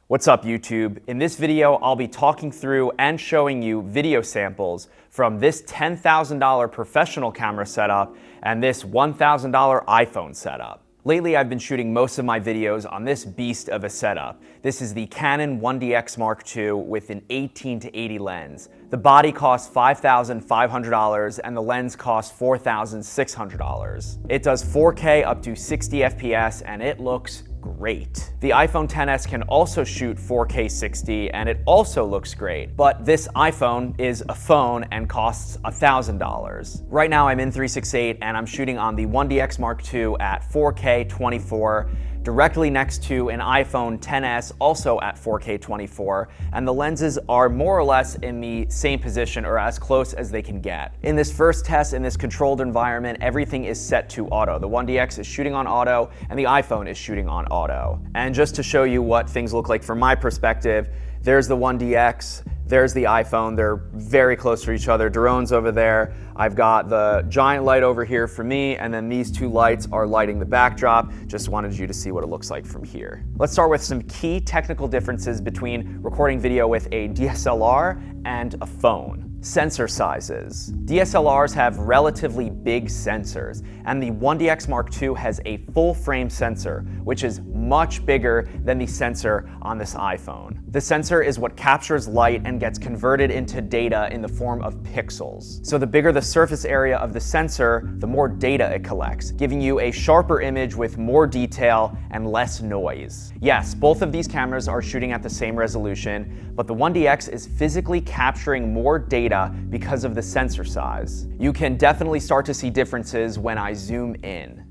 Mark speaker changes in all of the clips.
Speaker 1: What's up, YouTube? In this video, I'll be talking through and showing you video samples from this $10,000 professional camera setup and this $1,000 iPhone setup. Lately, I've been shooting most of my videos on this beast of a setup. This is the Canon 1DX Mark II with an 18 to 80 lens. The body costs $5,500 and the lens costs $4,600. It does 4K up to 60 FPS and it looks great. The iPhone XS can also shoot 4K 60 and it also looks great, but this iPhone is a phone and costs $1,000. Right now I'm in 368 and I'm shooting on the 1DX Mark II at 4K 24, directly next to an iPhone XS also at 4K 24, and the lenses are more or less in the same position or as close as they can get. In this first test, in this controlled environment, everything is set to auto. The 1DX is shooting on auto and the iPhone is shooting on auto. And just to show you what things look like from my perspective, there's the 1DX, there's the iPhone. They're very close to each other. Drone's over there. I've got the giant light over here for me, and then these two lights are lighting the backdrop. Just wanted you to see what it looks like from here. Let's start with some key technical differences between recording video with a DSLR and a phone. Sensor sizes. DSLRs have relatively big sensors, and the 1DX Mark II has a full frame sensor, which is much bigger than the sensor on this iPhone. The sensor is what captures light and gets converted into data in the form of pixels. So the bigger the surface area of the sensor, the more data it collects, giving you a sharper image with more detail and less noise. Yes, both of these cameras are shooting at the same resolution, but the 1DX is physically capturing more data because of the sensor size. You can definitely start to see differences when I zoom in.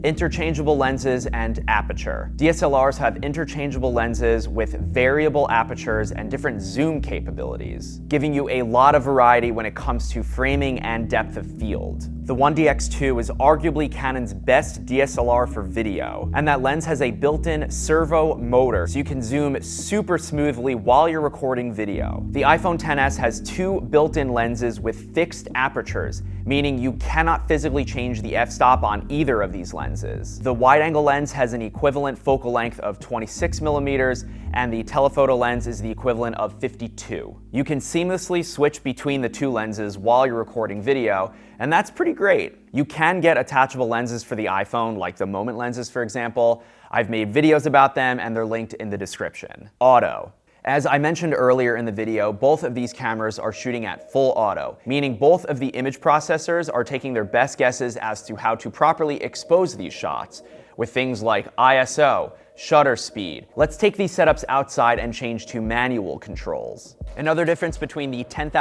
Speaker 1: Interchangeable lenses and aperture. DSLRs have interchangeable lenses with variable apertures and different zoom capabilities, giving you a lot of variety when it comes to framing and depth of field. The 1DX2 is arguably Canon's best DSLR for video, and that lens has a built-in servo motor, so you can zoom super smoothly while you're recording video. The iPhone XS has two built-in lenses with fixed apertures, meaning you cannot physically change the f-stop on either of these lenses. The wide-angle lens has an equivalent focal length of 26 millimeters, and the telephoto lens is the equivalent of 52. You can seamlessly switch between the two lenses while you're recording video, and that's pretty great. You can get attachable lenses for the iPhone, like the Moment lenses, for example. I've made videos about them, and they're linked in the description. Auto. As I mentioned earlier in the video, both of these cameras are shooting at full auto, meaning both of the image processors are taking their best guesses as to how to properly expose these shots, with things like ISO, shutter speed. Let's take these setups outside and change to manual controls. Another difference between the $10,000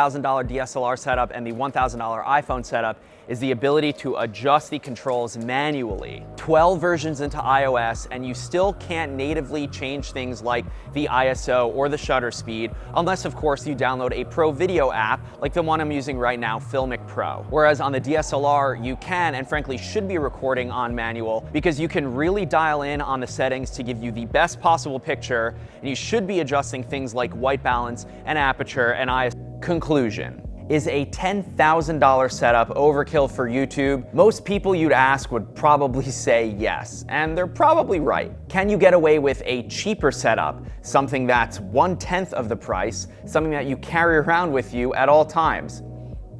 Speaker 1: DSLR setup and the $1,000 iPhone setup is the ability to adjust the controls manually. 12 versions into iOS, and you still can't natively change things like the ISO or the shutter speed, unless of course you download a pro video app like the one I'm using right now, Filmic Pro. Whereas on the DSLR, you can and frankly should be recording on manual because you can really dial in on the settings to give you the best possible picture, and you should be adjusting things like white balance and aperture and ISO. Conclusion. Is a $10,000 setup overkill for YouTube? Most people you'd ask would probably say yes, and they're probably right. Can you get away with a cheaper setup, something that's 1/10 of the price, something that you carry around with you at all times?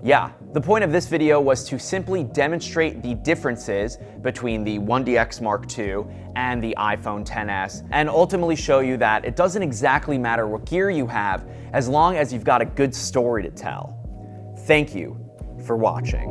Speaker 1: Yeah. The point of this video was to simply demonstrate the differences between the 1DX Mark II and the iPhone XS, and ultimately show you that it doesn't exactly matter what gear you have as long as you've got a good story to tell. Thank you for watching.